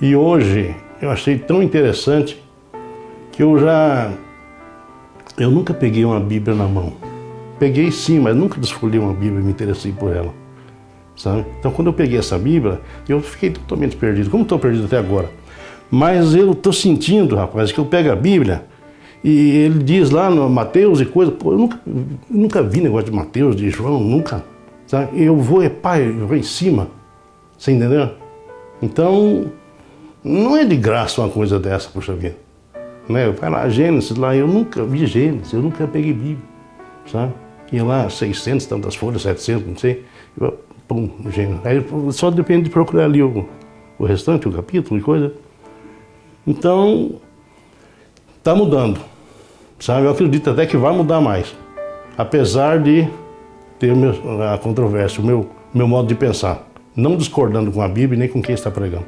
E hoje eu achei tão interessante que eu nunca peguei uma Bíblia na mão. Peguei sim, mas nunca desfolhei uma Bíblia e me interessei por ela, sabe? Então quando eu peguei essa Bíblia, eu fiquei totalmente perdido, como estou perdido até agora. Mas eu estou sentindo, rapaz, que eu pego a Bíblia e ele diz lá no Mateus e coisa, pô, eu nunca vi negócio de Mateus, de João, nunca, sabe? Eu vou em cima, você entendeu? Então, não é de graça uma coisa dessa, puxa vida. Né? Vai lá, Gênesis, lá, eu nunca vi Gênesis, eu nunca peguei Bíblia, sabe? Ia lá, 600, tantas folhas, 700, não sei, pum, Gênesis. Aí só depende de procurar ali o restante, o capítulo e coisa. Então, está mudando, sabe? Eu acredito até que vai mudar mais, apesar de ter a controvérsia, o meu modo de pensar, não discordando com a Bíblia nem com quem está pregando,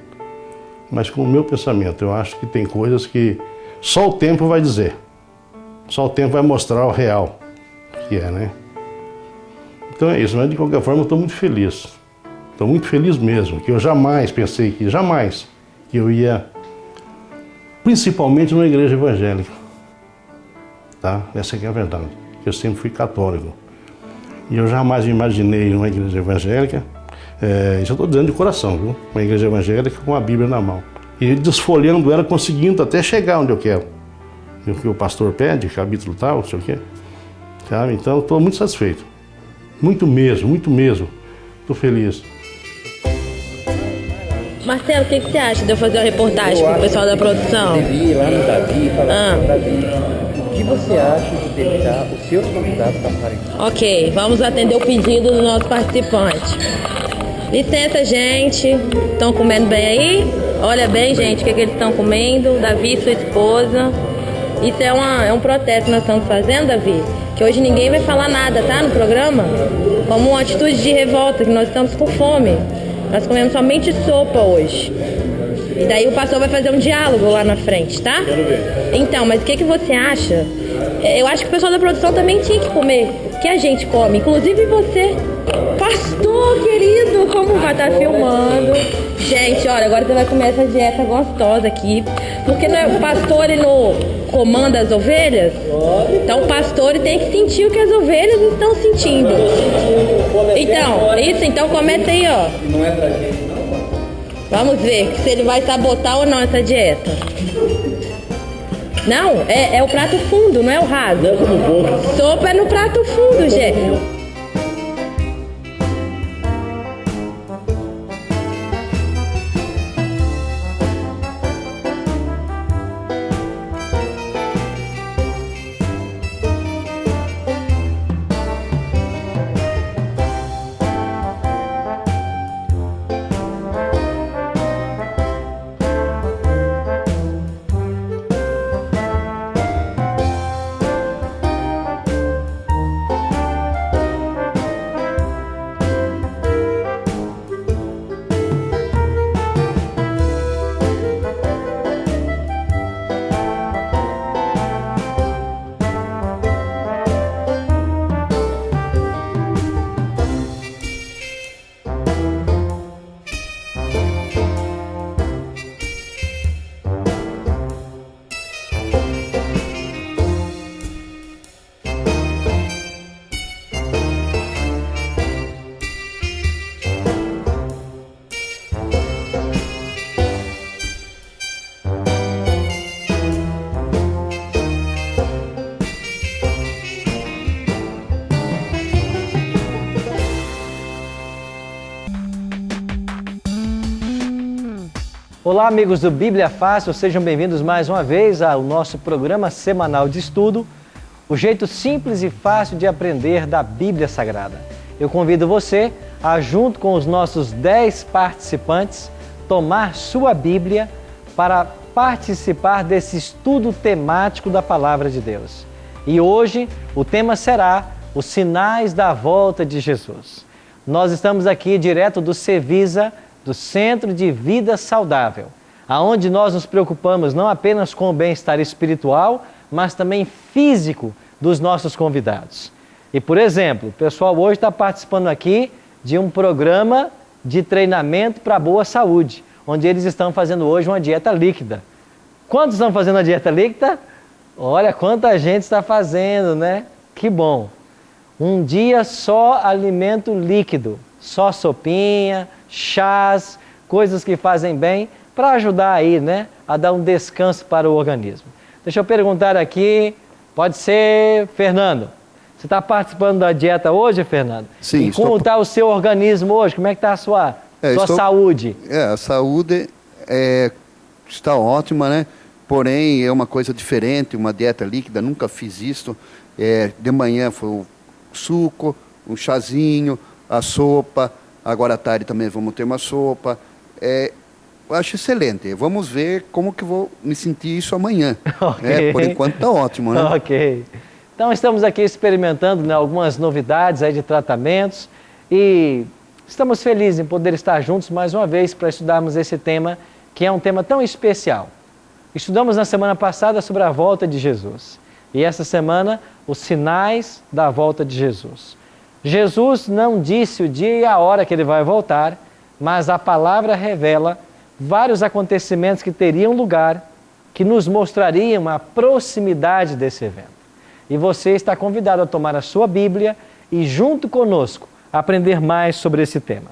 mas com o meu pensamento. Eu acho que tem coisas que só o tempo vai dizer, só o tempo vai mostrar o real que é, né? Então é isso, mas de qualquer forma eu estou muito feliz mesmo, que eu jamais pensei que eu ia, principalmente numa igreja evangélica, tá? Essa aqui é a verdade, eu sempre fui católico e eu jamais imaginei uma igreja evangélica, isso eu estou dizendo de coração, viu? Uma igreja evangélica com a Bíblia na mão e desfolhando ela, conseguindo até chegar onde eu quero, o que o pastor pede, capítulo tal, não sei o quê, sabe? Então eu estou muito satisfeito, muito mesmo, estou feliz. Marcelo, o que você acha de eu fazer uma reportagem com o pessoal da produção? Eu deveria ir lá no Davi e falar com o Davi. O que você acha de deixar os seus convidados passarem? Ok, vamos atender o pedido do nosso participante. Licença, gente. Estão comendo bem aí? Olha bem, gente, o que eles estão comendo. Davi e sua esposa. Isso é um protesto que nós estamos fazendo, Davi. Que hoje ninguém vai falar nada, tá? No programa. Como uma atitude de revolta, que nós estamos com fome. Nós comemos somente sopa hoje. E daí o pastor vai fazer um diálogo lá na frente, tá? Quero ver. Então, mas o que você acha? Eu acho que o pessoal da produção também tinha que comer o que a gente come, inclusive você. Pastor querido, como vai estar filmando? Gente, olha, agora você vai comer essa dieta gostosa aqui. Porque o pastor, ele não comanda as ovelhas? Então o pastor, ele tem que sentir o que as ovelhas estão sentindo. Então começa aí, ó. Não é pra gente, não? Vamos ver se ele vai sabotar ou não essa dieta. Não, é o prato fundo, não é o raso. Sopa é no prato fundo, gente. Olá, amigos do Bíblia Fácil, sejam bem-vindos mais uma vez ao nosso programa semanal de estudo, o jeito simples e fácil de aprender da Bíblia Sagrada. Eu convido você a, junto com os nossos 10 participantes, tomar sua Bíblia para participar desse estudo temático da Palavra de Deus. E hoje o tema será os sinais da volta de Jesus. Nós estamos aqui direto do Cevisa, do Centro de Vida Saudável, aonde nós nos preocupamos não apenas com o bem-estar espiritual, mas também físico dos nossos convidados. E, por exemplo, o pessoal hoje está participando aqui de um programa de treinamento para a boa saúde, onde eles estão fazendo hoje uma dieta líquida. Quantos estão fazendo a dieta líquida? Olha quanta gente está fazendo, né? Que bom. Um dia só alimento líquido, só sopinha, chás, coisas que fazem bem, para ajudar aí, né, a dar um descanso para o organismo. Deixa eu perguntar aqui, pode ser, Fernando. Você está participando da dieta hoje, Fernando? Sim. E como está o seu organismo hoje? Como é que está a sua saúde? A saúde está ótima, né? Porém, é uma coisa diferente, uma dieta líquida, nunca fiz isso. De manhã foi o suco, um chazinho, a sopa, agora à tarde também vamos ter uma sopa. Eu acho excelente. Vamos ver como que vou me sentir isso amanhã. Okay. Por enquanto está ótimo, né? Ok. Então estamos aqui experimentando, né, algumas novidades aí de tratamentos e estamos felizes em poder estar juntos mais uma vez para estudarmos esse tema, que é um tema tão especial. Estudamos na semana passada sobre a volta de Jesus e essa semana os sinais da volta de Jesus. Jesus não disse o dia e a hora que ele vai voltar, mas a palavra revela vários acontecimentos que teriam lugar, que nos mostrariam a proximidade desse evento. E você está convidado a tomar a sua Bíblia e, junto conosco, aprender mais sobre esse tema.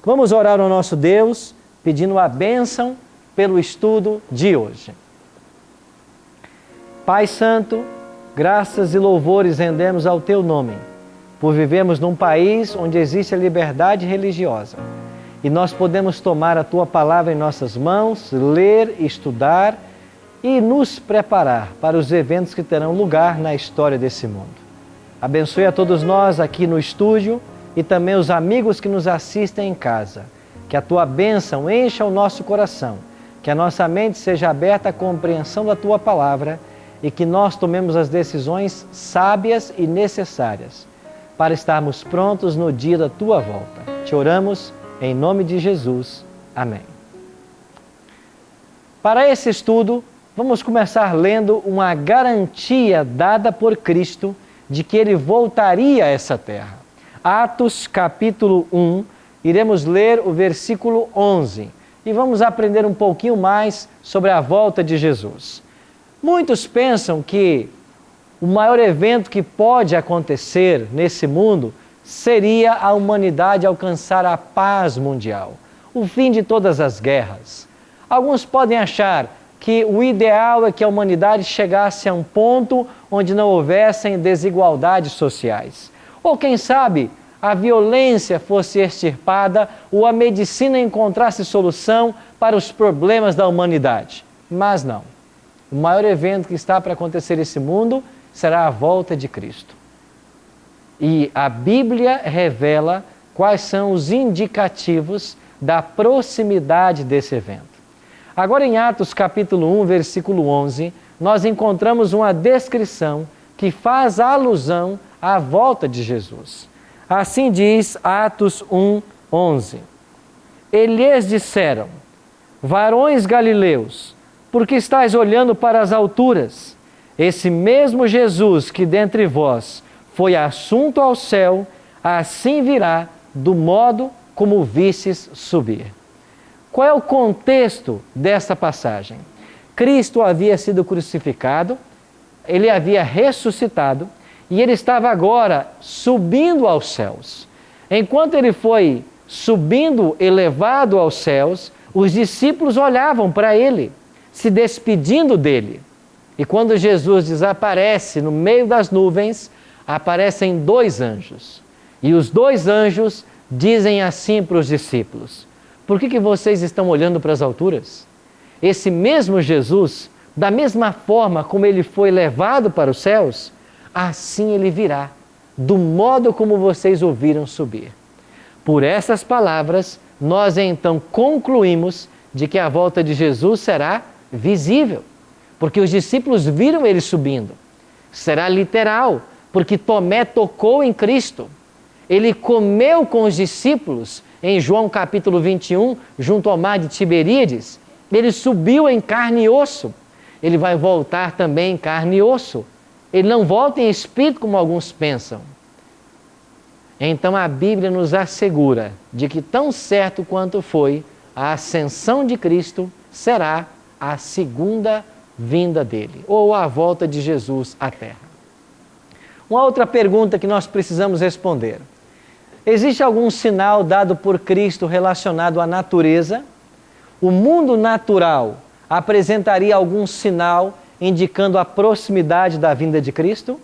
Vamos orar ao nosso Deus, pedindo a bênção pelo estudo de hoje. Pai Santo, graças e louvores rendemos ao Teu nome, por vivermos num país onde existe a liberdade religiosa. E nós podemos tomar a Tua palavra em nossas mãos, ler, estudar e nos preparar para os eventos que terão lugar na história desse mundo. Abençoe a todos nós aqui no estúdio e também os amigos que nos assistem em casa. Que a Tua bênção encha o nosso coração, que a nossa mente seja aberta à compreensão da Tua palavra e que nós tomemos as decisões sábias e necessárias para estarmos prontos no dia da Tua volta. Te oramos em nome de Jesus. Amém. Para esse estudo, vamos começar lendo uma garantia dada por Cristo de que Ele voltaria a essa terra. Atos capítulo 1, iremos ler o versículo 11 e vamos aprender um pouquinho mais sobre a volta de Jesus. Muitos pensam que o maior evento que pode acontecer nesse mundo seria a humanidade alcançar a paz mundial, o fim de todas as guerras. Alguns podem achar que o ideal é que a humanidade chegasse a um ponto onde não houvessem desigualdades sociais. Ou quem sabe, a violência fosse extirpada ou a medicina encontrasse solução para os problemas da humanidade. Mas não. O maior evento que está para acontecer nesse mundo será a volta de Cristo. E a Bíblia revela quais são os indicativos da proximidade desse evento. Agora em Atos capítulo 1, versículo 11, nós encontramos uma descrição que faz alusão à volta de Jesus. Assim diz Atos 1, 11. Eles disseram: varões galileus, por que estáis olhando para as alturas? Esse mesmo Jesus que dentre vós foi assunto ao céu, assim virá do modo como o vistes subir. Qual é o contexto dessa passagem? Cristo havia sido crucificado, Ele havia ressuscitado e Ele estava agora subindo aos céus. Enquanto Ele foi subindo, elevado aos céus, os discípulos olhavam para Ele, se despedindo dEle. E quando Jesus desaparece no meio das nuvens, aparecem dois anjos. E os dois anjos dizem assim para os discípulos: por que vocês estão olhando para as alturas? Esse mesmo Jesus, da mesma forma como Ele foi levado para os céus, assim Ele virá, do modo como vocês ouviram subir. Por essas palavras, nós então concluímos de que a volta de Jesus será visível, porque os discípulos viram Ele subindo. Será literal, porque Tomé tocou em Cristo. Ele comeu com os discípulos em João capítulo 21, junto ao mar de Tiberíades. Ele subiu em carne e osso. Ele vai voltar também em carne e osso. Ele não volta em espírito como alguns pensam. Então a Bíblia nos assegura de que tão certo quanto foi a ascensão de Cristo será a segunda vinda dele, ou a volta de Jesus à Terra. Uma outra pergunta que nós precisamos responder: existe algum sinal dado por Cristo relacionado à natureza? O mundo natural apresentaria algum sinal indicando a proximidade da vinda de Cristo?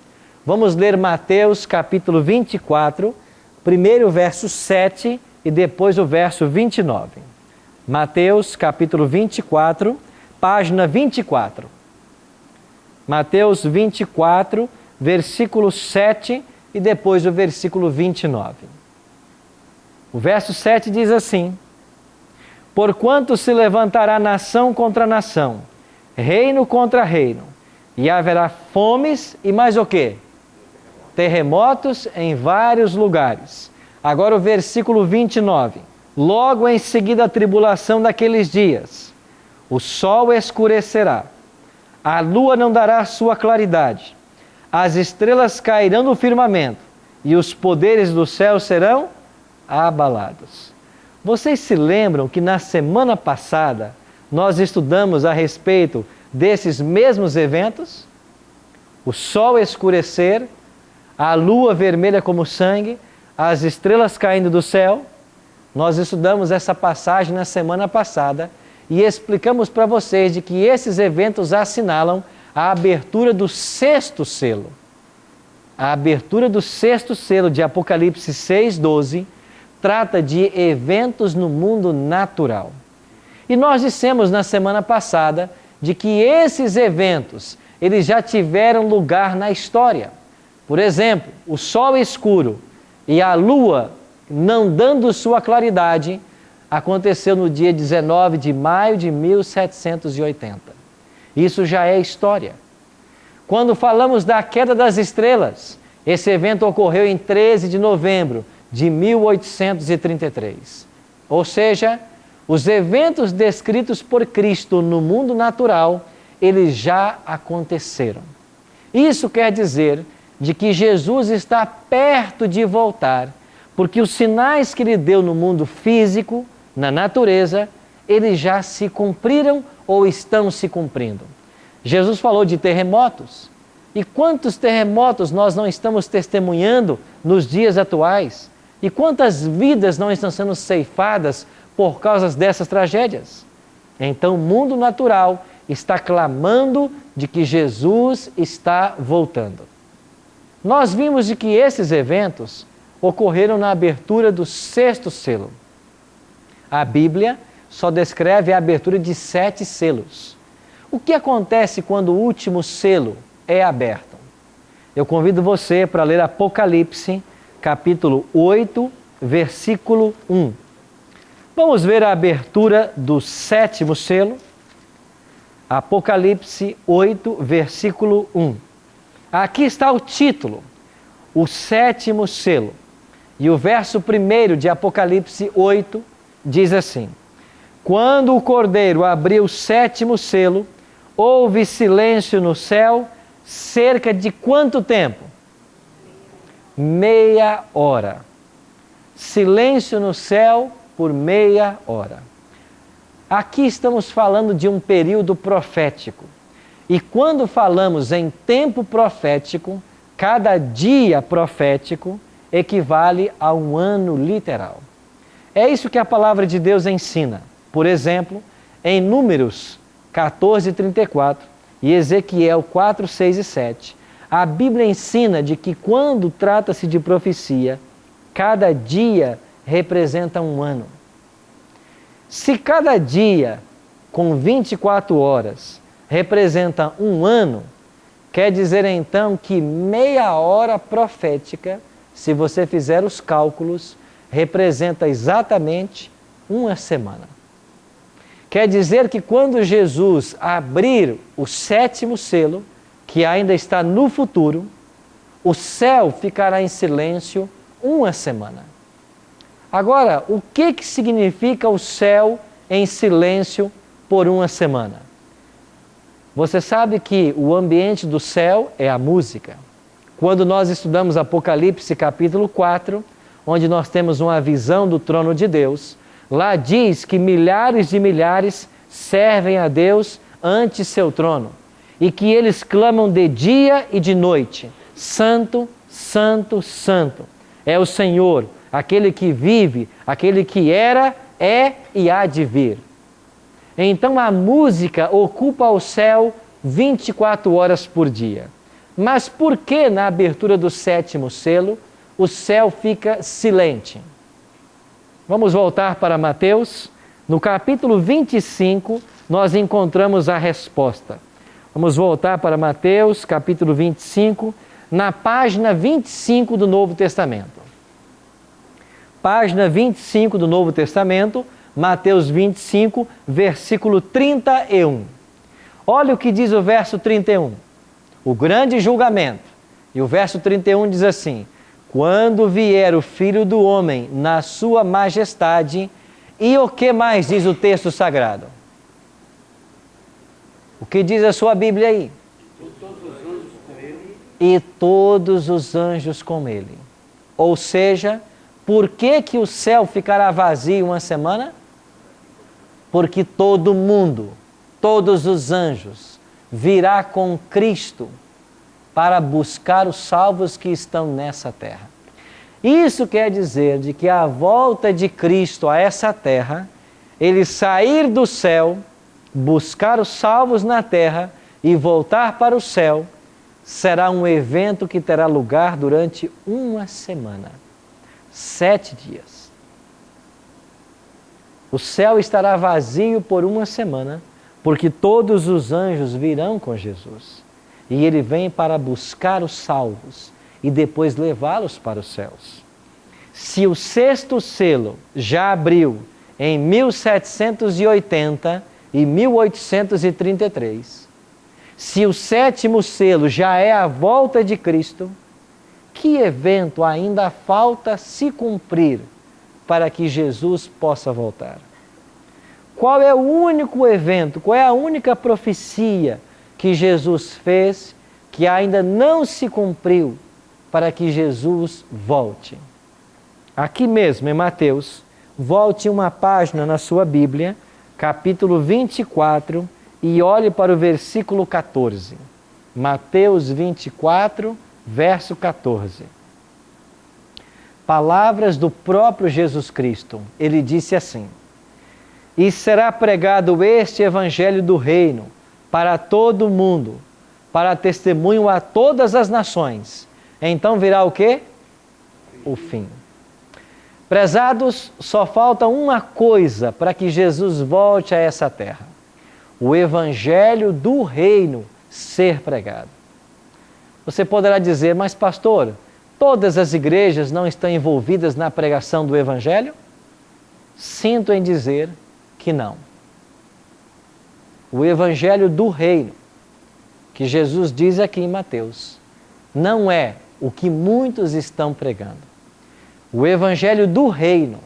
Vamos ler Mateus capítulo 24, primeiro o verso 7 e depois o verso 29. Mateus capítulo 24, página 24. Mateus 24, versículo 7 e depois o versículo 29. O verso 7 diz assim: porquanto se levantará nação contra nação, reino contra reino, e haverá fomes e mais o quê? Terremotos em vários lugares. Agora o versículo 29. Logo em seguida a tribulação daqueles dias, o sol escurecerá, a lua não dará sua claridade, as estrelas cairão no firmamento, e os poderes do céu serão abalados. Vocês se lembram que na semana passada nós estudamos a respeito desses mesmos eventos? O sol escurecer, a lua vermelha como sangue, as estrelas caindo do céu. Nós estudamos essa passagem na semana passada e explicamos para vocês de que esses eventos assinalam a abertura do sexto selo. A abertura do sexto selo de Apocalipse 6:12 trata de eventos no mundo natural. E nós dissemos na semana passada de que esses eventos, eles já tiveram lugar na história. Por exemplo, o sol escuro e a lua não dando sua claridade, aconteceu no dia 19 de maio de 1780. Isso já é história. Quando falamos da queda das estrelas, esse evento ocorreu em 13 de novembro de 1833. Ou seja, os eventos descritos por Cristo no mundo natural, eles já aconteceram. Isso quer dizer de que Jesus está perto de voltar, porque os sinais que ele deu no mundo físico, na natureza, eles já se cumpriram ou estão se cumprindo. Jesus falou de terremotos. E quantos terremotos nós não estamos testemunhando nos dias atuais? E quantas vidas não estão sendo ceifadas por causa dessas tragédias? Então o mundo natural está clamando de que Jesus está voltando. Nós vimos de que esses eventos ocorreram na abertura do sexto selo. A Bíblia só descreve a abertura de 7 selos. O que acontece quando o último selo é aberto? Eu convido você para ler Apocalipse, capítulo 8, versículo 1. Vamos ver a abertura do 7º selo. Apocalipse 8, versículo 1. Aqui está o título, o 7º selo. E o verso 1 de Apocalipse 8 diz assim: quando o Cordeiro abriu o 7º selo, houve silêncio no céu, cerca de quanto tempo? Meia hora. Silêncio no céu por meia hora. Aqui estamos falando de um período profético. E quando falamos em tempo profético, cada dia profético equivale a um ano literal. É isso que a palavra de Deus ensina. Por exemplo, em Números 14:34 e Ezequiel 4:6 e 7, a Bíblia ensina de que quando trata-se de profecia, cada dia representa um ano. Se cada dia com 24 horas representa um ano, quer dizer então que meia hora profética, se você fizer os cálculos, representa exatamente uma semana. Quer dizer que quando Jesus abrir o 7º selo, que ainda está no futuro, o céu ficará em silêncio uma semana. Agora, o que significa o céu em silêncio por uma semana? Você sabe que o ambiente do céu é a música. Quando nós estudamos Apocalipse capítulo 4, onde nós temos uma visão do trono de Deus, Lá diz que milhares de milhares servem a Deus ante seu trono e que eles clamam de dia e de noite: Santo, Santo, Santo é o Senhor, aquele que vive, aquele que era, é e há de vir. Então a música ocupa o céu 24 horas por dia. Mas por que na abertura do 7º selo o céu fica silente? Vamos voltar para Mateus. No capítulo 25 nós encontramos a resposta. Vamos voltar para Mateus, capítulo 25, na página 25 do Novo Testamento. Página 25 do Novo Testamento, Mateus 25, versículo 31. Olha o que diz o verso 31. O grande julgamento. E o verso 31 diz assim: quando vier o Filho do Homem na sua majestade. E o que mais diz o texto sagrado? O que diz a sua Bíblia aí? E todos os anjos com ele. Ou seja, por que que o céu ficará vazio uma semana? Porque todo mundo, todos os anjos, virá com Cristo para buscar os salvos que estão nessa terra. Isso quer dizer de que a volta de Cristo a essa terra, ele sair do céu, buscar os salvos na terra e voltar para o céu, será um evento que terá lugar durante uma semana, 7 dias. O céu estará vazio por uma semana, porque todos os anjos virão com Jesus. E ele vem para buscar os salvos e depois levá-los para os céus. Se o 6º selo já abriu em 1780 e 1833, se o 7º selo já é a volta de Cristo, que evento ainda falta se cumprir para que Jesus possa voltar? Qual é o único evento, qual é a única profecia que Jesus fez que ainda não se cumpriu para que Jesus volte? Aqui mesmo em Mateus, volte uma página na sua Bíblia, capítulo 24, e olhe para o versículo 14. Mateus 24, verso 14. Palavras do próprio Jesus Cristo. Ele disse assim: e será pregado este evangelho do reino para todo o mundo, para testemunho a todas as nações. Então virá o quê? O fim. Prezados, só falta uma coisa para que Jesus volte a essa terra: o evangelho do reino ser pregado. Você poderá dizer: mas pastor, todas as igrejas não estão envolvidas na pregação do evangelho? Sinto em dizer que não. O evangelho do reino, que Jesus diz aqui em Mateus, não é o que muitos estão pregando. O evangelho do reino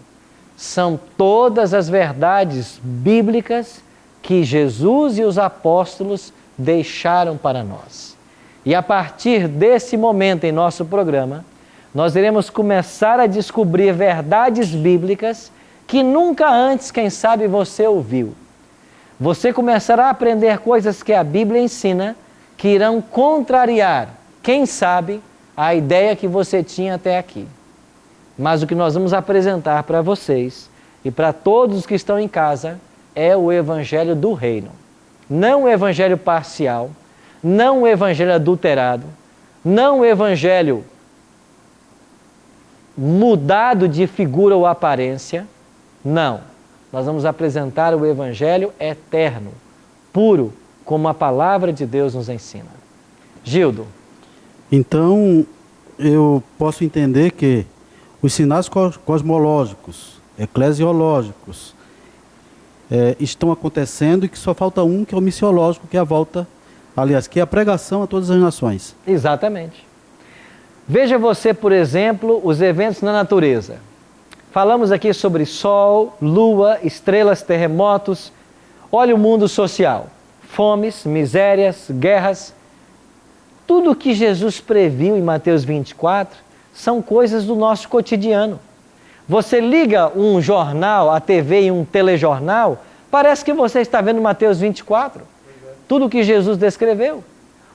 são todas as verdades bíblicas que Jesus e os apóstolos deixaram para nós. E a partir desse momento em nosso programa, nós iremos começar a descobrir verdades bíblicas que nunca antes, quem sabe, você ouviu. Você começará a aprender coisas que a Bíblia ensina que irão contrariar, quem sabe, a ideia que você tinha até aqui. Mas o que nós vamos apresentar para vocês e para todos os que estão em casa é o evangelho do reino. Não o evangelho parcial, não o evangelho adulterado, não o evangelho mudado de figura ou aparência. Não. Nós vamos apresentar o evangelho eterno, puro, como a palavra de Deus nos ensina. Gildo. Então, eu posso entender que os sinais cosmológicos, eclesiológicos, estão acontecendo e que só falta um, que é o missiológico, que é a volta, aliás, que é a pregação a todas as nações. Exatamente. Veja você, por exemplo, os eventos na natureza. Falamos aqui sobre sol, lua, estrelas, terremotos. Olha o mundo social. Fomes, misérias, guerras. Tudo o que Jesus previu em Mateus 24 são coisas do nosso cotidiano. Você liga um jornal, a TV e um telejornal, parece que você está vendo Mateus 24. Tudo o que Jesus descreveu.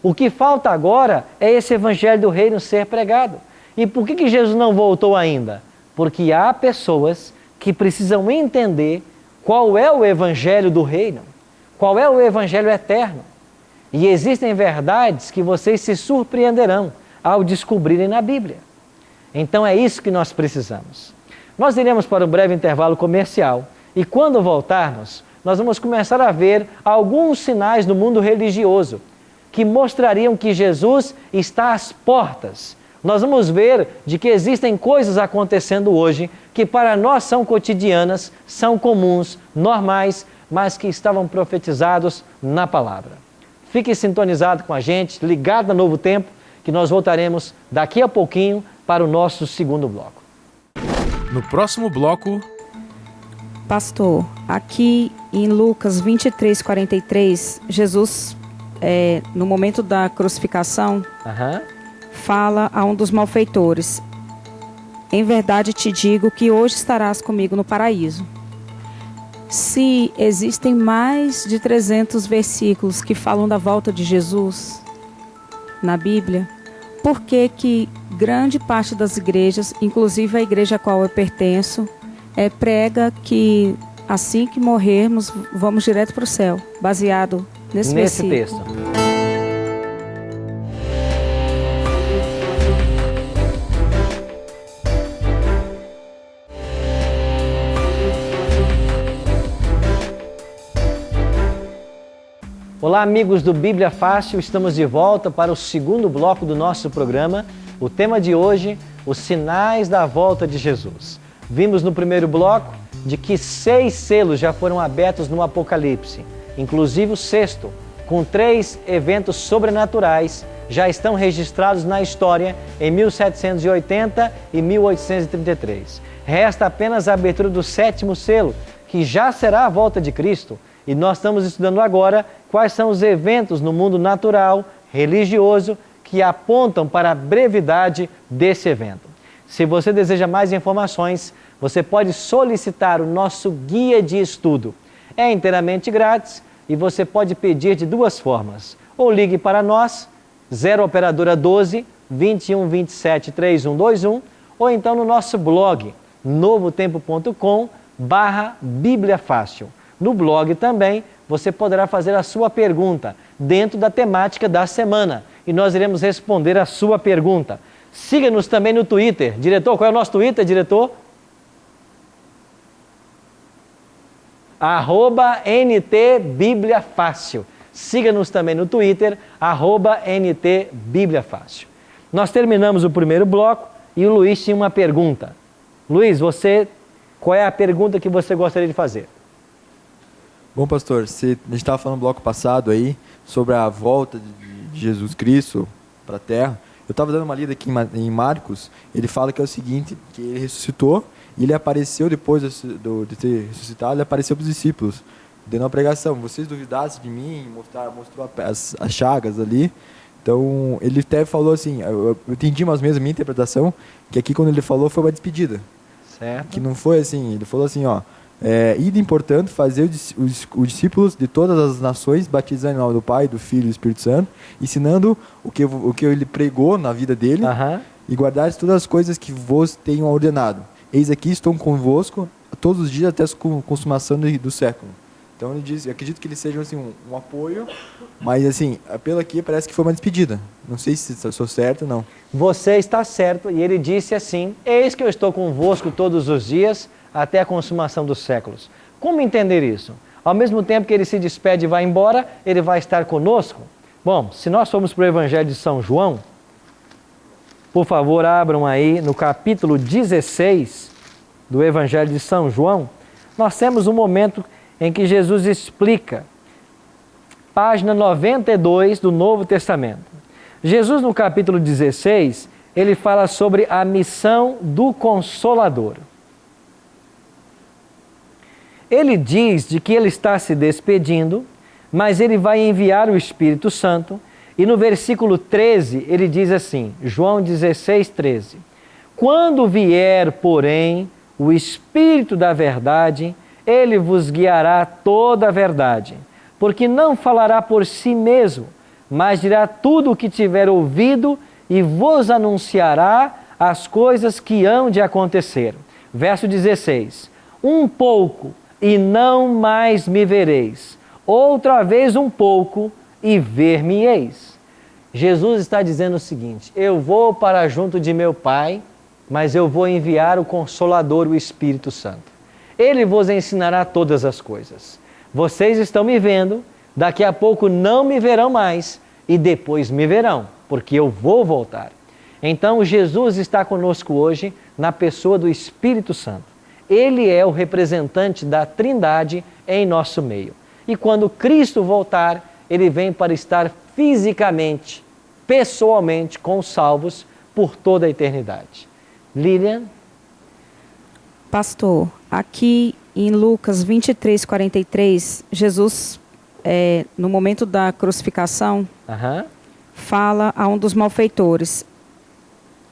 O que falta agora é esse evangelho do reino ser pregado. E por que Jesus não voltou ainda? Porque há pessoas que precisam entender qual é o evangelho do reino, qual é o evangelho eterno. E existem verdades que vocês se surpreenderão ao descobrirem na Bíblia. Então é isso que nós precisamos. Nós iremos para um breve intervalo comercial e quando voltarmos, nós vamos começar a ver alguns sinais no mundo religioso que mostrariam que Jesus está às portas. Nós vamos ver de que existem coisas acontecendo hoje que para nós são cotidianas, são comuns, normais, mas que estavam profetizados na palavra. Fique sintonizado com a gente, ligado no Novo Tempo, que nós voltaremos daqui a pouquinho para o nosso segundo bloco. No próximo bloco... Pastor, aqui em Lucas 23:43, Jesus, no momento da crucificação, fala a um dos malfeitores: em verdade te digo que hoje estarás comigo no paraíso. Se existem mais de 300 versículos que falam da volta de Jesus na Bíblia, por que grande parte das igrejas, inclusive a igreja a qual eu pertenço, prega que assim que morrermos vamos direto para o céu, baseado nesse versículo? Texto. Olá, amigos do Bíblia Fácil, estamos de volta para o segundo bloco do nosso programa. O tema de hoje, os sinais da volta de Jesus. Vimos no primeiro bloco de que 6 selos já foram abertos no Apocalipse, inclusive o 6º, com 3 eventos sobrenaturais, já estão registrados na história em 1780 e 1833. Resta apenas a abertura do 7º selo, que já será a volta de Cristo, e nós estamos estudando agora quais são os eventos no mundo natural, religioso, que apontam para a brevidade desse evento. Se você deseja mais informações, você pode solicitar o nosso guia de estudo. É inteiramente grátis e você pode pedir de 2 formas. Ou ligue para nós, 0 operadora 12 21 27 3121, ou então no nosso blog, novotempo.com/Bíblia Fácil. No blog também você poderá fazer a sua pergunta dentro da temática da semana e nós iremos responder a sua pergunta. Siga-nos também no Twitter. Diretor, qual é o nosso Twitter, diretor? @NT Bíblia Fácil. Siga-nos também no Twitter, @NT Bíblia Fácil. Nós terminamos o primeiro bloco e o Luiz tinha uma pergunta. Luiz, qual é a pergunta que você gostaria de fazer? Bom, pastor, a gente estava falando no bloco passado aí sobre a volta de Jesus Cristo para a Terra. Eu estava dando uma lida aqui em Marcos, ele fala que é o seguinte, que ele ressuscitou e ele apareceu depois de ter ressuscitado, ele apareceu para os discípulos, dando uma pregação. Vocês duvidassem de mim, mostrou as chagas ali. Então, ele até falou assim, eu entendi mais ou menos a minha interpretação, que aqui quando ele falou foi uma despedida. Certo. Que não foi assim, ele falou assim, ide, portanto, fazer os discípulos de todas as nações, batizando em nome do Pai, do Filho e do Espírito Santo, ensinando o que ele pregou na vida dele, e guardar todas as coisas que vos tenham ordenado. Eis aqui, estou convosco todos os dias até a consumação do século. Então ele diz, eu acredito que eles sejam assim, um apoio, mas assim, pelo aqui parece que foi uma despedida. Não sei se sou certo ou não. Você está certo, e ele disse assim, eis que eu estou convosco todos os dias, até a consumação dos séculos. Como entender isso? Ao mesmo tempo que ele se despede e vai embora, ele vai estar conosco? Bom, se nós formos para o Evangelho de São João, por favor, abram aí no capítulo 16 do Evangelho de São João, nós temos um momento em que Jesus explica, página 92 do Novo Testamento. Jesus, no capítulo 16, ele fala sobre a missão do Consolador. Ele diz de que ele está se despedindo, mas ele vai enviar o Espírito Santo, e no versículo 13 ele diz assim, João 16, 13, quando vier, porém, o Espírito da verdade, ele vos guiará a toda a verdade, porque não falará por si mesmo, mas dirá tudo o que tiver ouvido e vos anunciará as coisas que hão de acontecer. Verso 16. Um pouco e não mais me vereis, outra vez um pouco e ver-me-eis. Jesus está dizendo o seguinte: eu vou para junto de meu Pai, mas eu vou enviar o Consolador, o Espírito Santo. Ele vos ensinará todas as coisas. Vocês estão me vendo, daqui a pouco não me verão mais e depois me verão, porque eu vou voltar. Então Jesus está conosco hoje na pessoa do Espírito Santo. Ele é o representante da Trindade em nosso meio. E quando Cristo voltar, ele vem para estar fisicamente, pessoalmente com os salvos por toda a eternidade. Lilian? Pastor, aqui em Lucas 23:43, Jesus, no momento da crucificação, fala a um dos malfeitores: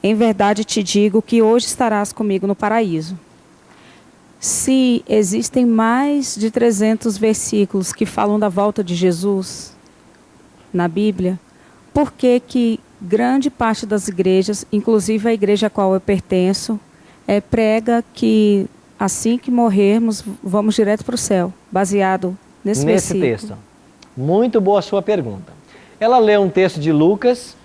em verdade te digo que hoje estarás comigo no paraíso. Se existem mais de 300 versículos que falam da volta de Jesus na Bíblia, por que grande parte das igrejas, inclusive a igreja a qual eu pertenço, prega que assim que morrermos, vamos direto para o céu, baseado nesse versículo? Texto. Muito boa a sua pergunta. Ela lê um texto de Lucas,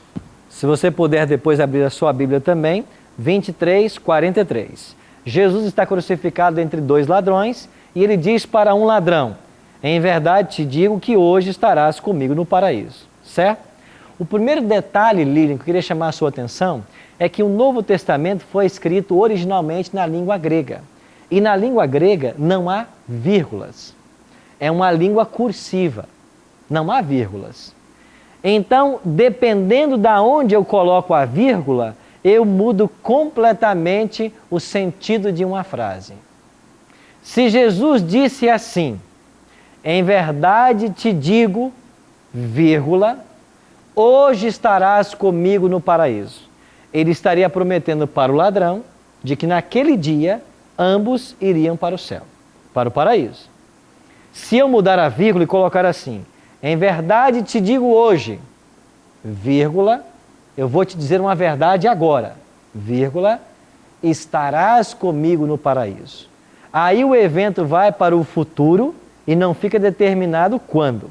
se você puder depois abrir a sua Bíblia também, 23:43. Jesus está crucificado entre dois ladrões e ele diz para um ladrão: em verdade te digo que hoje estarás comigo no paraíso. Certo? O primeiro detalhe, Lilian, que eu queria chamar a sua atenção, é que o Novo Testamento foi escrito originalmente na língua grega. E na língua grega não há vírgulas. É uma língua cursiva. Não há vírgulas. Então, dependendo de onde eu coloco a vírgula, eu mudo completamente o sentido de uma frase. Se Jesus disse assim: em verdade te digo, vírgula, hoje estarás comigo no paraíso. Ele estaria prometendo para o ladrão de que naquele dia ambos iriam para o céu, para o paraíso. Se eu mudar a vírgula e colocar assim: em verdade te digo hoje, vírgula, eu vou te dizer uma verdade agora, vírgula, estarás comigo no paraíso. Aí o evento vai para o futuro e não fica determinado quando.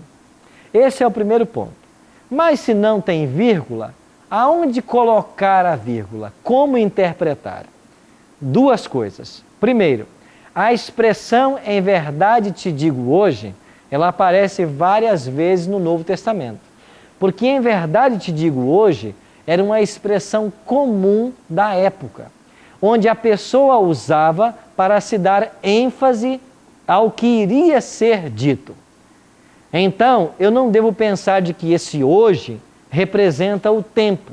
Esse é o primeiro ponto. Mas se não tem vírgula, aonde colocar a vírgula? Como interpretar? Duas coisas. Primeiro, a expressão em verdade te digo hoje, ela aparece várias vezes no Novo Testamento. Porque em verdade te digo hoje era uma expressão comum da época, onde a pessoa usava para se dar ênfase ao que iria ser dito. Então, eu não devo pensar de que esse hoje representa o tempo,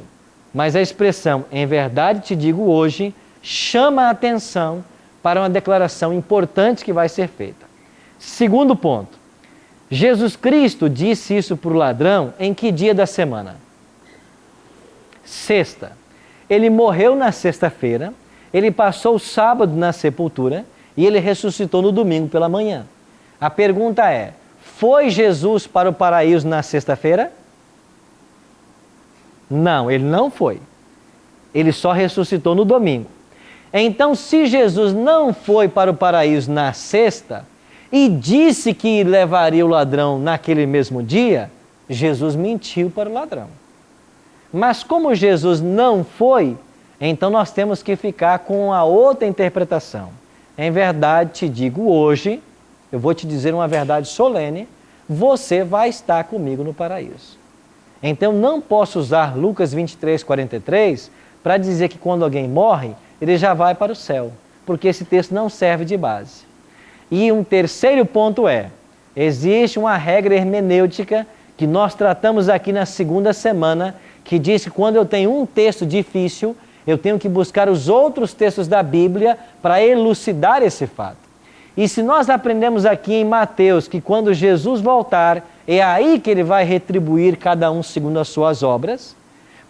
mas a expressão em verdade te digo hoje chama a atenção para uma declaração importante que vai ser feita. Segundo ponto, Jesus Cristo disse isso para o ladrão em que dia da semana? Sexta. Ele morreu na sexta-feira, ele passou o sábado na sepultura e ele ressuscitou no domingo pela manhã. A pergunta é: foi Jesus para o paraíso na sexta-feira? Não, ele não foi. Ele só ressuscitou no domingo. Então, se Jesus não foi para o paraíso na sexta e disse que levaria o ladrão naquele mesmo dia, Jesus mentiu para o ladrão. Mas como Jesus não foi, então nós temos que ficar com a outra interpretação. Em verdade te digo hoje, eu vou te dizer uma verdade solene, você vai estar comigo no paraíso. Então não posso usar Lucas 23:43 para dizer que quando alguém morre, ele já vai para o céu, porque esse texto não serve de base. E um terceiro ponto é, existe uma regra hermenêutica que nós tratamos aqui na segunda semana, que diz que quando eu tenho um texto difícil, eu tenho que buscar os outros textos da Bíblia para elucidar esse fato. E se nós aprendemos aqui em Mateus que quando Jesus voltar, é aí que ele vai retribuir cada um segundo as suas obras.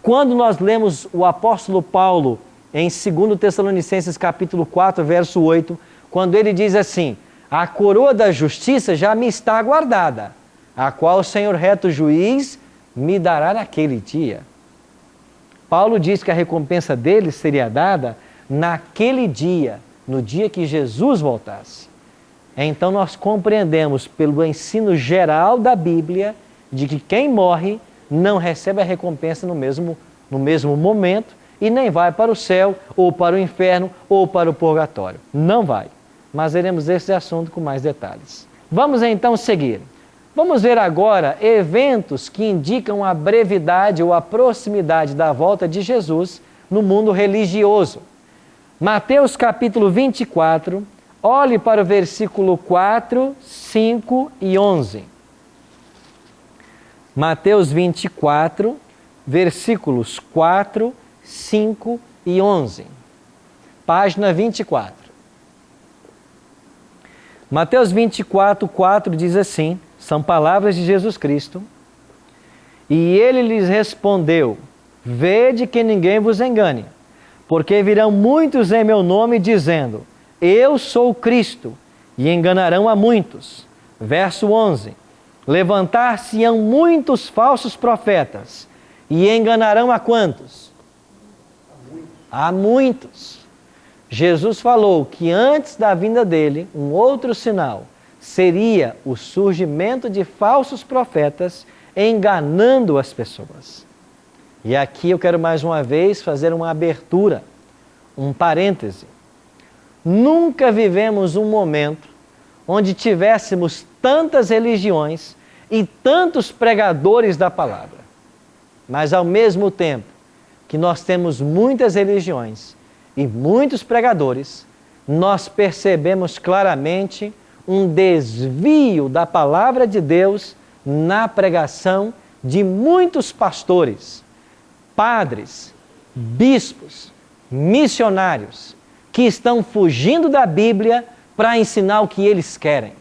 Quando nós lemos o apóstolo Paulo em 2 Tessalonicenses capítulo 4, verso 8, quando ele diz assim: a coroa da justiça já me está guardada, a qual o Senhor reto juiz me dará naquele dia. Paulo diz que a recompensa dele seria dada naquele dia, no dia que Jesus voltasse. Então nós compreendemos pelo ensino geral da Bíblia de que quem morre não recebe a recompensa no mesmo momento e nem vai para o céu, ou para o inferno, ou para o purgatório. Não vai. Mas veremos esse assunto com mais detalhes. Vamos então seguir. Vamos ver agora eventos que indicam a brevidade ou a proximidade da volta de Jesus no mundo religioso. Mateus capítulo 24, olhe para o versículo 4, 5 e 11. Mateus 24, versículos 4, 5 e 11. Página 24. Mateus 24, 4 diz assim, são palavras de Jesus Cristo. E ele lhes respondeu: vede que ninguém vos engane, porque virão muitos em meu nome dizendo: eu sou Cristo, e enganarão a muitos. Verso 11. Levantar-se-ão muitos falsos profetas, e enganarão a quantos? A muitos. Jesus falou que antes da vinda dele, um outro sinal seria o surgimento de falsos profetas enganando as pessoas. E aqui eu quero mais uma vez fazer uma abertura, um parêntese. Nunca vivemos um momento onde tivéssemos tantas religiões e tantos pregadores da palavra. Mas ao mesmo tempo que nós temos muitas religiões e muitos pregadores, nós percebemos claramente um desvio da palavra de Deus na pregação de muitos pastores, padres, bispos, missionários, que estão fugindo da Bíblia para ensinar o que eles querem.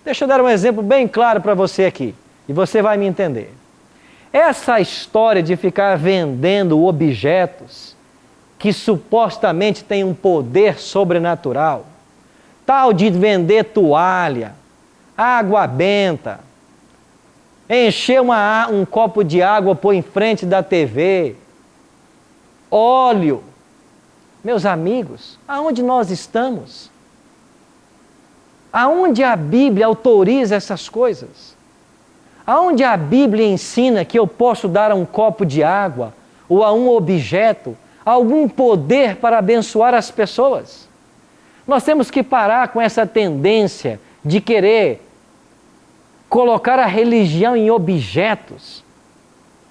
Deixa eu dar um exemplo bem claro para você aqui, e você vai me entender. Essa história de ficar vendendo objetos que supostamente têm um poder sobrenatural, tal de vender toalha, água benta, encher um copo de água, pôr em frente da TV, óleo. Meus amigos, aonde nós estamos? Aonde a Bíblia autoriza essas coisas? Aonde a Bíblia ensina que eu posso dar a um copo de água ou a um objeto algum poder para abençoar as pessoas? Nós temos que parar com essa tendência de querer colocar a religião em objetos,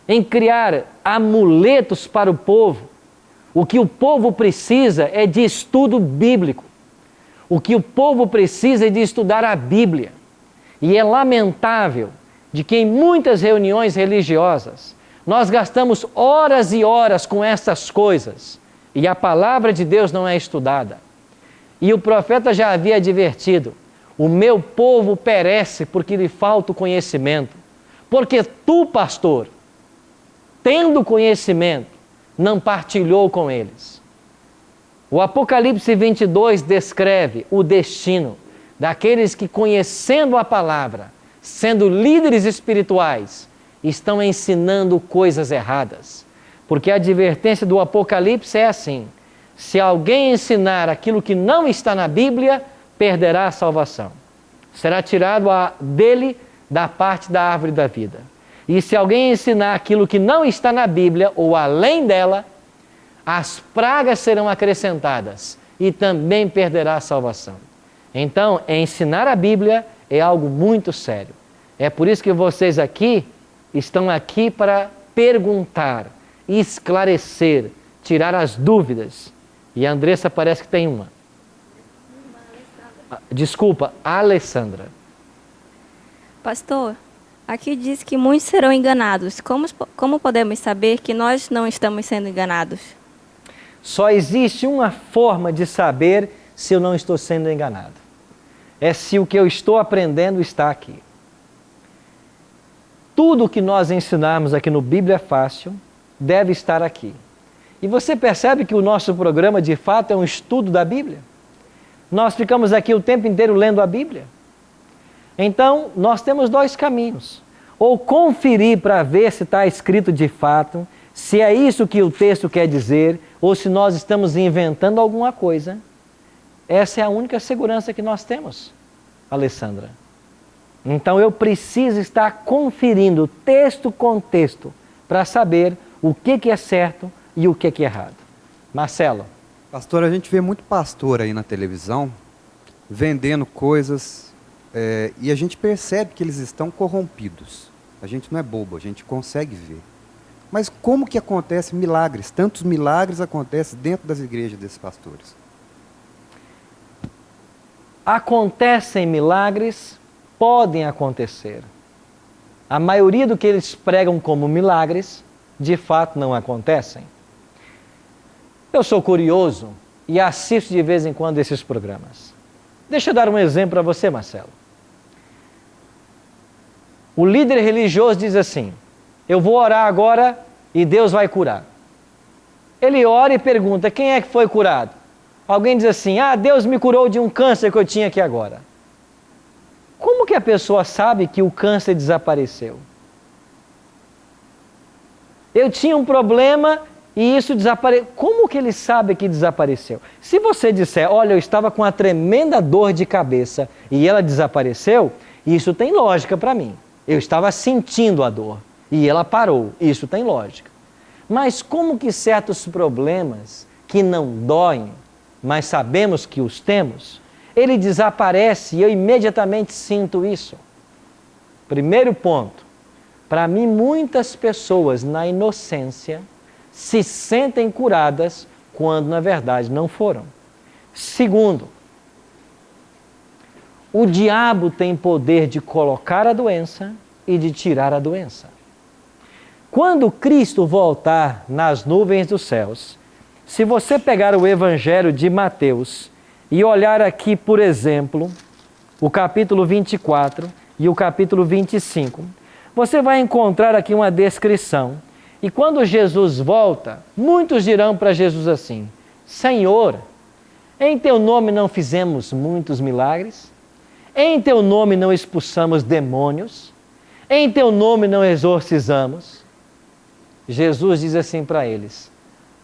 em criar amuletos para o povo. O que o povo precisa é de estudo bíblico. O que o povo precisa é de estudar a Bíblia. E é lamentável de que em muitas reuniões religiosas nós gastamos horas e horas com essas coisas e a palavra de Deus não é estudada. E o profeta já havia advertido: o meu povo perece porque lhe falta o conhecimento. Porque tu, pastor, tendo conhecimento, não partilhou com eles. O Apocalipse 22 descreve o destino daqueles que, conhecendo a palavra, sendo líderes espirituais, estão ensinando coisas erradas. Porque a advertência do Apocalipse é assim: se alguém ensinar aquilo que não está na Bíblia, perderá a salvação. Será tirado dele da parte da árvore da vida. E se alguém ensinar aquilo que não está na Bíblia, ou além dela, as pragas serão acrescentadas e também perderá a salvação. Então, ensinar a Bíblia é algo muito sério. É por isso que vocês aqui estão aqui para perguntar, esclarecer, tirar as dúvidas. E a Andressa parece que tem uma. Desculpa, a Alessandra. Pastor, aqui diz que muitos serão enganados. Como podemos saber que nós não estamos sendo enganados? Só existe uma forma de saber se eu não estou sendo enganado. É se o que eu estou aprendendo está aqui. Tudo o que nós ensinarmos aqui no Bíblia Fácil deve estar aqui. E você percebe que o nosso programa, de fato, é um estudo da Bíblia? Nós ficamos aqui o tempo inteiro lendo a Bíblia. Então, nós temos dois caminhos. Ou conferir para ver se está escrito de fato, se é isso que o texto quer dizer, ou se nós estamos inventando alguma coisa. Essa é a única segurança que nós temos, Alessandra. Então, eu preciso estar conferindo texto com texto para saber o que é certo e o que é errado. Marcelo. Pastor, a gente vê muito pastor aí na televisão vendendo coisas e a gente percebe que eles estão corrompidos. A gente não é bobo, a gente consegue ver. Mas como que acontece milagres? Tantos milagres acontecem dentro das igrejas desses pastores. Acontecem milagres, podem acontecer. A maioria do que eles pregam como milagres, de fato não acontecem. Eu sou curioso e assisto de vez em quando esses programas. Deixa eu dar um exemplo para você, Marcelo. O líder religioso diz assim: eu vou orar agora e Deus vai curar. Ele ora e pergunta: quem é que foi curado? Alguém diz assim: Deus me curou de um câncer que eu tinha aqui agora. Como que a pessoa sabe que o câncer desapareceu? Eu tinha um problema e isso desapareceu. Como que ele sabe que desapareceu? Se você disser: olha, eu estava com uma tremenda dor de cabeça e ela desapareceu, isso tem lógica para mim. Eu estava sentindo a dor e ela parou. Isso tem lógica. Mas como que certos problemas que não doem, mas sabemos que os temos, ele desaparece e eu imediatamente sinto isso? Primeiro ponto. Para mim, muitas pessoas na inocência se sentem curadas quando na verdade não foram. Segundo, o diabo tem poder de colocar a doença e de tirar a doença. Quando Cristo voltar nas nuvens dos céus, se você pegar o Evangelho de Mateus e olhar aqui, por exemplo, o capítulo 24 e o capítulo 25, você vai encontrar aqui uma descrição. E quando Jesus volta, muitos dirão para Jesus assim: Senhor, em teu nome não fizemos muitos milagres? Em teu nome não expulsamos demônios? Em teu nome não exorcizamos? Jesus diz assim para eles: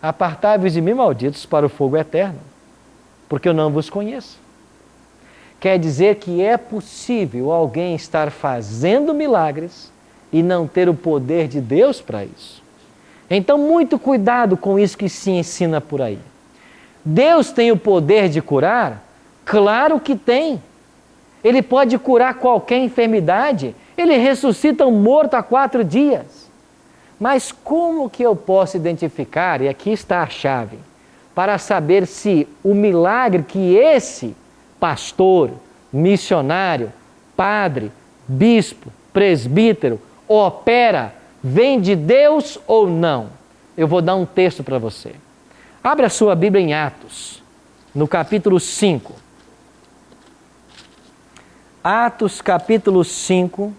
apartai-vos de mim, malditos, para o fogo eterno, porque eu não vos conheço. Quer dizer que é possível alguém estar fazendo milagres e não ter o poder de Deus para isso. Então, muito cuidado com isso que se ensina por aí. Deus tem o poder de curar? Claro que tem. Ele pode curar qualquer enfermidade. Ele ressuscita um morto há 4 dias. Mas como que eu posso identificar, e aqui está a chave, para saber se o milagre que esse pastor, missionário, padre, bispo, presbítero opera vem de Deus ou não? Eu vou dar um texto para você. Abre a sua Bíblia em Atos, no capítulo 5. Atos, capítulo 5,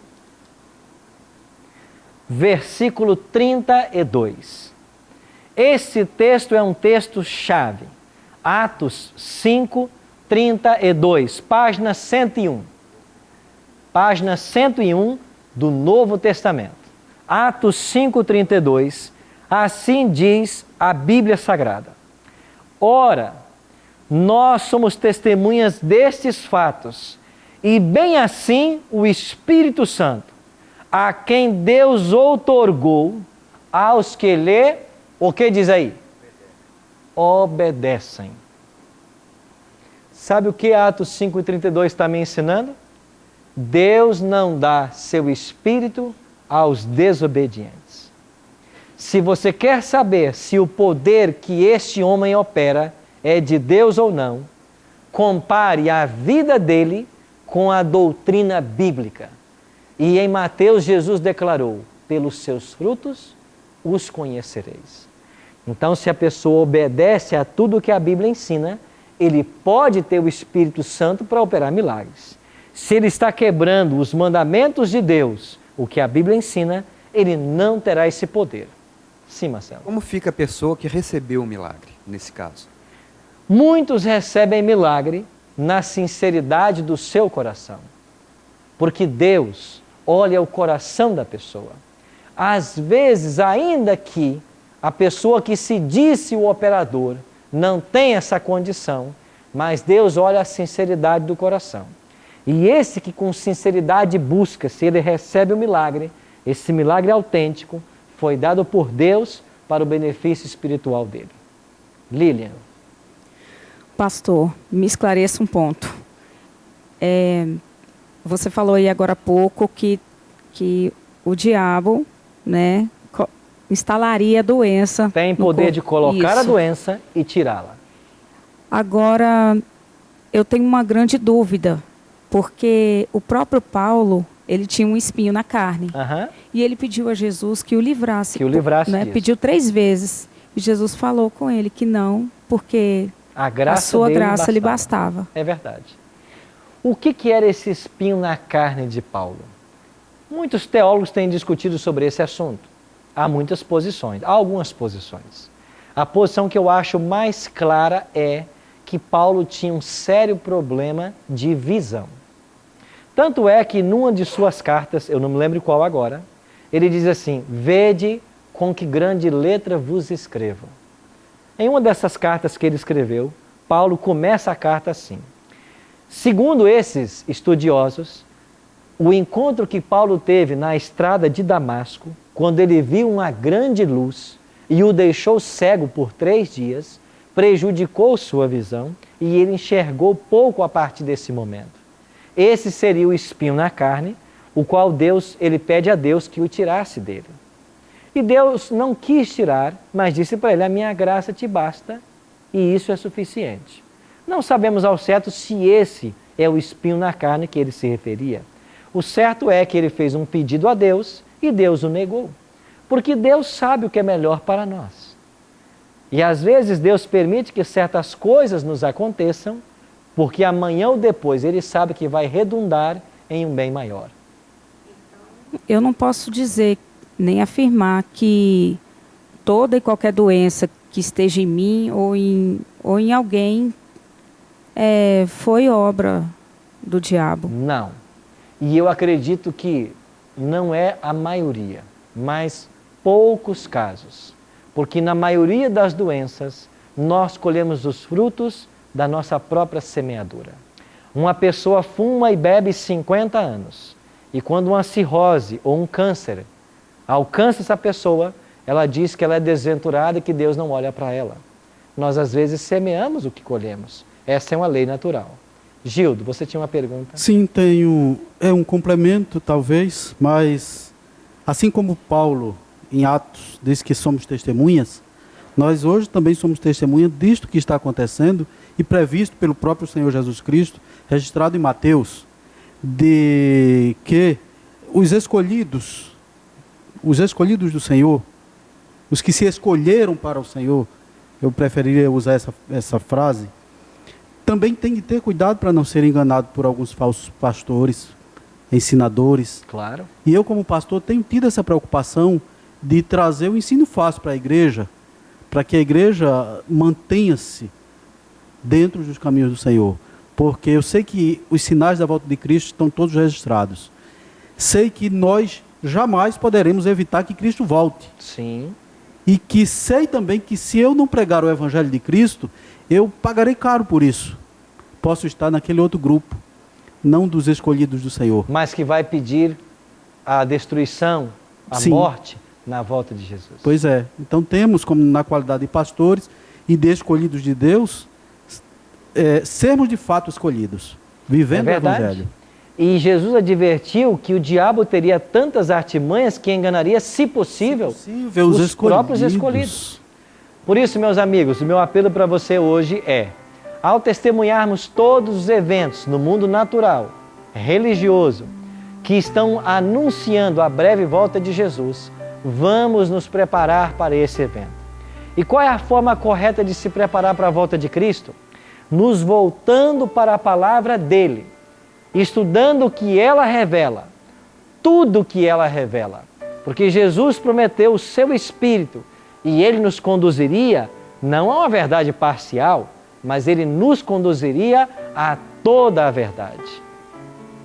versículo 32. Esse texto é um texto chave. Atos 5, 32, página 101. Página 101 do Novo Testamento. Atos 5, 32. Assim diz a Bíblia Sagrada: ora, nós somos testemunhas destes fatos, e bem assim o Espírito Santo, a quem Deus outorgou aos que lhe, o que diz aí? Obedecem. Sabe o que Atos 5,32 está me ensinando? Deus não dá seu Espírito aos desobedientes. Se você quer saber se o poder que este homem opera é de Deus ou não, compare a vida dele com a doutrina bíblica. E em Mateus, Jesus declarou: pelos seus frutos os conhecereis. Então, se a pessoa obedece a tudo que a Bíblia ensina, ele pode ter o Espírito Santo para operar milagres. Se ele está quebrando os mandamentos de Deus, o que a Bíblia ensina, ele não terá esse poder. Sim, Marcelo. Como fica a pessoa que recebeu o milagre, nesse caso? Muitos recebem milagre na sinceridade do seu coração, porque Deus olha o coração da pessoa. Às vezes, ainda que a pessoa que se disse o operador não tem essa condição, mas Deus olha a sinceridade do coração. E esse que com sinceridade busca, se ele recebe o milagre, esse milagre autêntico foi dado por Deus para o benefício espiritual dele. Lilian. Pastor, me esclareça um ponto. Você falou aí agora há pouco que o diabo, né, instalaria a doença. Tem poder de colocar a doença e tirá-la. Agora, eu tenho uma grande dúvida, porque o próprio Paulo, ele tinha um espinho na carne. E ele pediu a Jesus que o livrasse. Que o livrasse né? disso. Pediu 3 vezes. E Jesus falou com ele que não, porque a sua graça lhe bastava. É verdade. O que era esse espinho na carne de Paulo? Muitos teólogos têm discutido sobre esse assunto. Há muitas posições, há algumas posições. A posição que eu acho mais clara é que Paulo tinha um sério problema de visão. Tanto é que numa de suas cartas, eu não me lembro qual agora, ele diz assim: vede com que grande letra vos escrevo. Em uma dessas cartas que ele escreveu, Paulo começa a carta assim: segundo esses estudiosos, o encontro que Paulo teve na estrada de Damasco, quando ele viu uma grande luz e o deixou cego por 3 dias, prejudicou sua visão e ele enxergou pouco a partir desse momento. Esse seria o espinho na carne, o qual ele pede a Deus que o tirasse dele. E Deus não quis tirar, mas disse para ele: a minha graça te basta e isso é suficiente. Não sabemos ao certo se esse é o espinho na carne que ele se referia. O certo é que ele fez um pedido a Deus e Deus o negou. Porque Deus sabe o que é melhor para nós. E às vezes Deus permite que certas coisas nos aconteçam, porque amanhã ou depois Ele sabe que vai redundar em um bem maior. Eu não posso dizer, nem afirmar que toda e qualquer doença que esteja em mim ou em alguém foi obra do diabo. Não. E eu acredito que não é a maioria, mas poucos casos. Porque na maioria das doenças, nós colhemos os frutos da nossa própria semeadura. Uma pessoa fuma e bebe 50 anos. E quando uma cirrose ou um câncer alcança essa pessoa, ela diz que ela é desventurada e que Deus não olha para ela. Nós às vezes semeamos o que colhemos. Essa é uma lei natural. Gildo, você tinha uma pergunta? Sim, tenho. É um complemento, talvez, mas assim como Paulo, em Atos, diz que somos testemunhas, nós hoje também somos testemunhas disto que está acontecendo e previsto pelo próprio Senhor Jesus Cristo, registrado em Mateus, de que os escolhidos do Senhor, os que se escolheram para o Senhor, eu preferiria usar essa frase, também tem que ter cuidado para não ser enganado por alguns falsos pastores, ensinadores. Claro. E eu, como pastor, tenho tido essa preocupação de trazer o ensino fácil para a igreja, para que a igreja mantenha-se dentro dos caminhos do Senhor. Porque eu sei que os sinais da volta de Cristo estão todos registrados. Sei que nós jamais poderemos evitar que Cristo volte. Sim. E que sei também que se eu não pregar o Evangelho de Cristo, eu pagarei caro por isso. Posso estar naquele outro grupo, não dos escolhidos do Senhor. Mas que vai pedir a destruição, a morte na volta de Jesus. Pois é. Então temos, como na qualidade de pastores e de escolhidos de Deus, sermos de fato escolhidos, vivendo o Evangelho. E Jesus advertiu que o diabo teria tantas artimanhas que enganaria, se possível os próprios escolhidos. Por isso, meus amigos, o meu apelo para você hoje é: ao testemunharmos todos os eventos no mundo natural, religioso, que estão anunciando a breve volta de Jesus, vamos nos preparar para esse evento. E qual é a forma correta de se preparar para a volta de Cristo? Nos voltando para a palavra dele, estudando o que ela revela, tudo o que ela revela. Porque Jesus prometeu o seu Espírito E Ele nos conduziria não a uma verdade parcial, mas Ele nos conduziria a toda a verdade.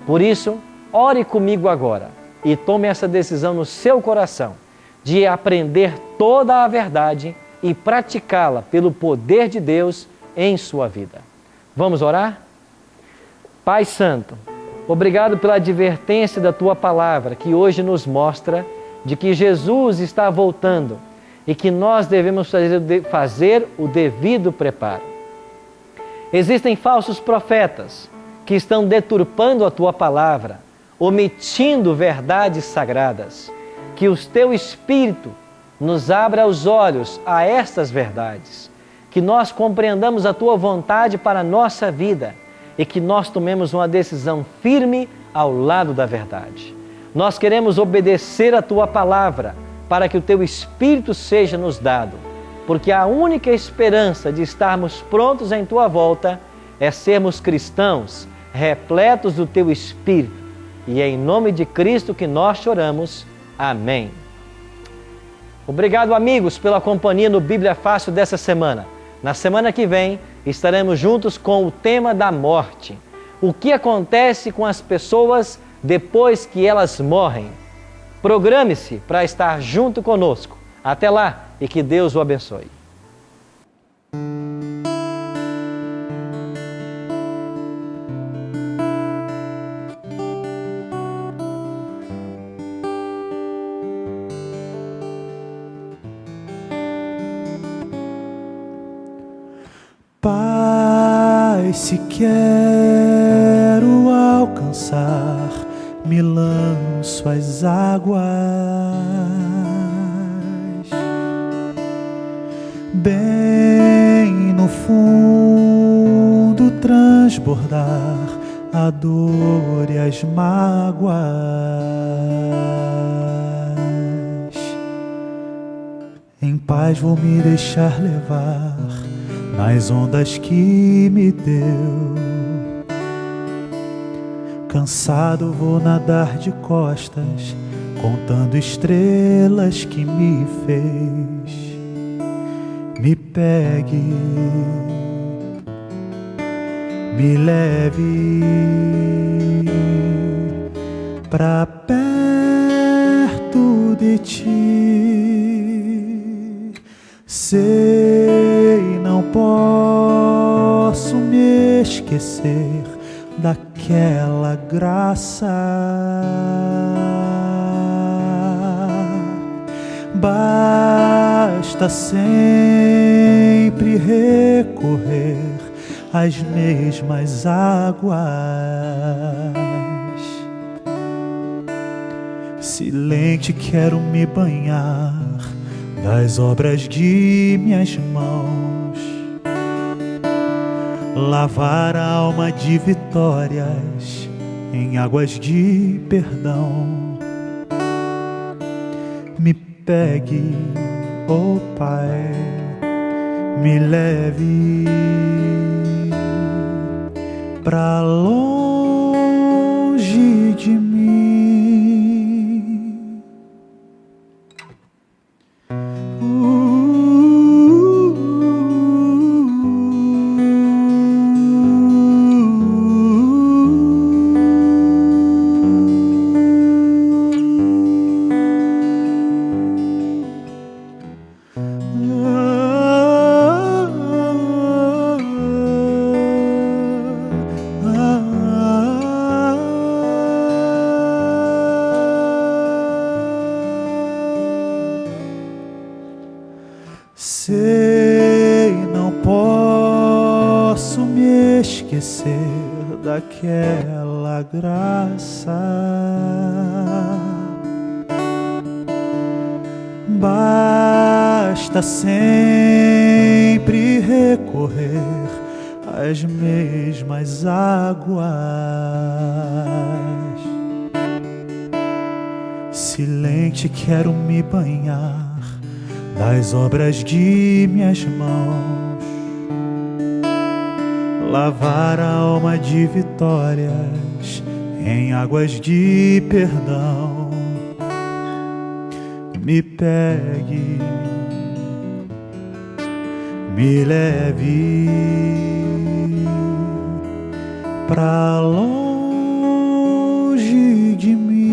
Por isso, ore comigo agora e tome essa decisão no seu coração de aprender toda a verdade e praticá-la pelo poder de Deus em sua vida. Vamos orar? Pai Santo, obrigado pela advertência da Tua palavra, que hoje nos mostra de que Jesus está voltando e que nós devemos fazer o devido preparo. Existem falsos profetas que estão deturpando a Tua palavra, omitindo verdades sagradas. Que o Teu Espírito nos abra os olhos a estas verdades, que nós compreendamos a Tua vontade para a nossa vida e que nós tomemos uma decisão firme ao lado da verdade. Nós queremos obedecer a Tua palavra para que o Teu Espírito seja nos dado, porque a única esperança de estarmos prontos em Tua volta é sermos cristãos repletos do Teu Espírito. E é em nome de Cristo que nós choramos. Amém. Obrigado, amigos, pela companhia no Bíblia Fácil dessa semana. Na semana que vem, estaremos juntos com o tema da morte. O que acontece com as pessoas depois que elas morrem? Programe-se para estar junto conosco. Até lá e que Deus o abençoe. Pai, se quero alcançar, me lanço às águas, bem no fundo transbordar a dor e as mágoas. Em paz vou me deixar levar nas ondas que me deu. Cansado vou nadar de costas, contando estrelas que me fez. Me pegue, me leve pra perto de ti. Sei, não posso me esquecer daquela graça. Basta sempre recorrer às mesmas águas. Silente quero me banhar das obras de minhas mãos, lavar a alma de vitórias em águas de perdão. Me pegue, oh Pai, me leve pra longe de mim. Sei, não posso me esquecer daquela graça. Basta sempre recorrer às mesmas águas. Silente quero me banhar das obras de minhas mãos, lavar a alma de vitórias em águas de perdão. Me pegue, me leve pra longe de mim.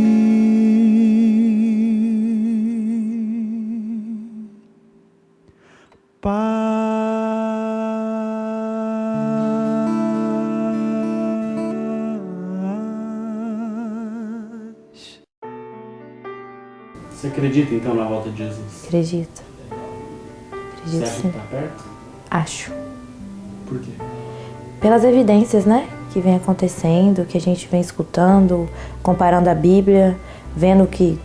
Você acredita então na volta de Jesus? Acredito. Acredito, você acha sim. que tá perto? Acho. Por quê? Pelas evidências, né? Que vem acontecendo, que a gente vem escutando, comparando a Bíblia, vendo o que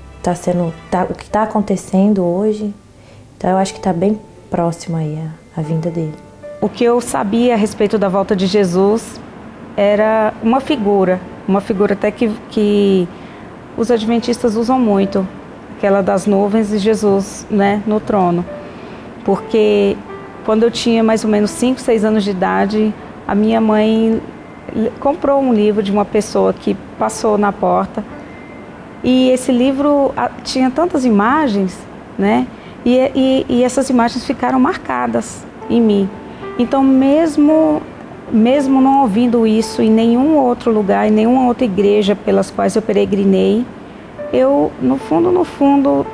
o que está acontecendo hoje. Então eu acho que está bem próximo aí a vinda dele. O que eu sabia a respeito da volta de Jesus era uma figura até que os adventistas usam muito, aquela das nuvens e Jesus, né, no trono. Porque quando eu tinha mais ou menos 5, 6 anos de idade, a minha mãe comprou um livro de uma pessoa que passou na porta. E esse livro tinha tantas imagens, né? E essas imagens ficaram marcadas em mim. Então, mesmo não ouvindo isso em nenhum outro lugar, em nenhuma outra igreja pelas quais eu peregrinei, eu, no fundo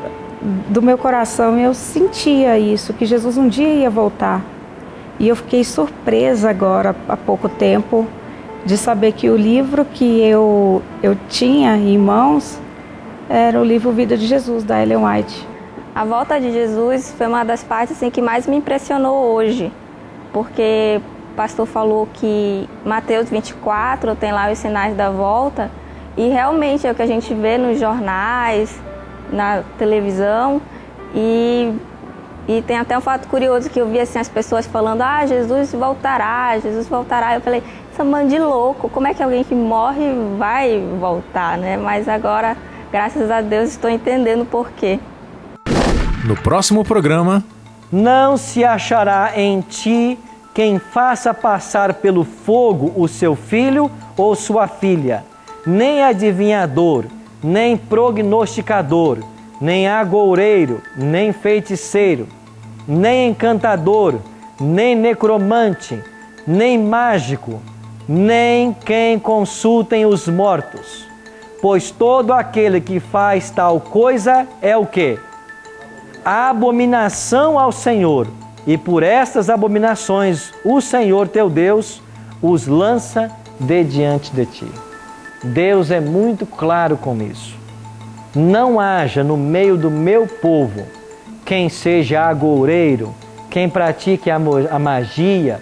do meu coração, eu sentia isso, que Jesus um dia ia voltar. E eu fiquei surpresa agora, há pouco tempo, de saber que o livro que eu tinha em mãos era o livro Vida de Jesus, da Ellen White. A volta de Jesus foi uma das partes assim, que mais me impressionou hoje, porque o pastor falou que Mateus 24 tem lá os sinais da volta, e realmente é o que a gente vê nos jornais, na televisão, e tem até um fato curioso que eu vi assim, as pessoas falando, Jesus voltará, Jesus voltará. Eu falei, essa mãe de louco, como é que alguém que morre vai voltar, né? Mas agora, graças a Deus, estou entendendo o porquê. No próximo programa... Não se achará em ti quem faça passar pelo fogo o seu filho ou sua filha, nem adivinhador, nem prognosticador, nem agoureiro, nem feiticeiro, nem encantador, nem necromante, nem mágico, nem quem consultem os mortos. Pois todo aquele que faz tal coisa é o quê? Abominação ao Senhor, e por estas abominações o Senhor teu Deus os lança de diante de ti. Deus é muito claro com isso. Não haja no meio do meu povo quem seja agoureiro, quem pratique a magia,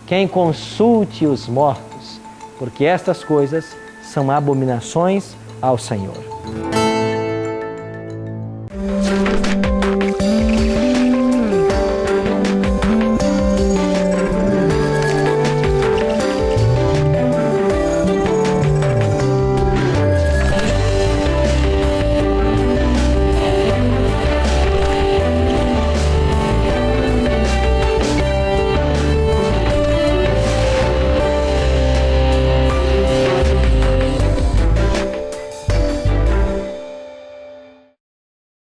quem consulte os mortos, porque estas coisas são abominações ao Senhor.